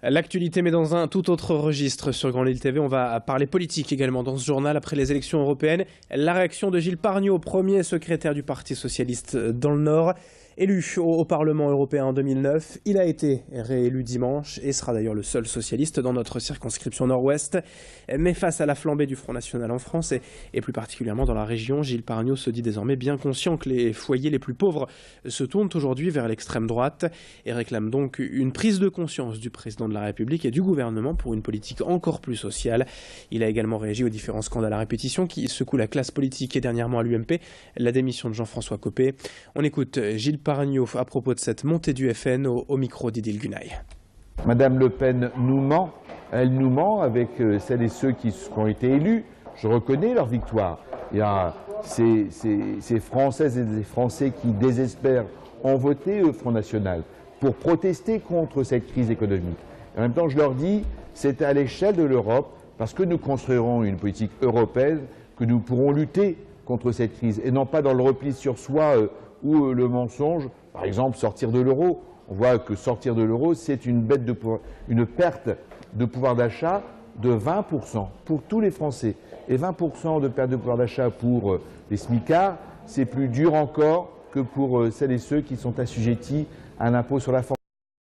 L'actualité, mais dans un tout autre registre sur Grand Lille TV. On va parler politique également dans ce journal. Après les élections européennes, la réaction de Gilles Pargneaux, premier secrétaire du Parti socialiste dans le Nord. Élu au Parlement européen en 2009, il a été réélu dimanche et sera d'ailleurs le seul socialiste dans notre circonscription nord-ouest. Mais face à la flambée du Front National en France et plus particulièrement dans la région, Gilles Pargneaux se dit désormais bien conscient que les foyers les plus pauvres se tournent aujourd'hui vers l'extrême droite et réclame donc une prise de conscience du président de la République et du gouvernement pour une politique encore plus sociale. Il a également réagi aux différents scandales à répétition qui secouent la classe politique et dernièrement à l'UMP, la démission de Jean-François Copé. On écoute Gilles Pargneaux à propos de cette montée du FN au micro d'Idil Gunaï. Madame Le Pen nous ment, elle nous ment avec celles et ceux qui ont été élus. Je reconnais leur victoire. Il y a ces Françaises et des Français qui désespèrent ont voté au Front National pour protester contre cette crise économique. En même temps, je leur dis, c'est à l'échelle de l'Europe, parce que nous construirons une politique européenne, que nous pourrons lutter contre cette crise, et non pas dans le repli sur soi ou le mensonge. Par exemple, sortir de l'euro. On voit que sortir de l'euro, c'est une perte de pouvoir d'achat de 20% pour tous les Français. Et 20% de perte de pouvoir d'achat pour les smicards, c'est plus dur encore que pour celles et ceux qui sont assujettis à un impôt sur la fortune.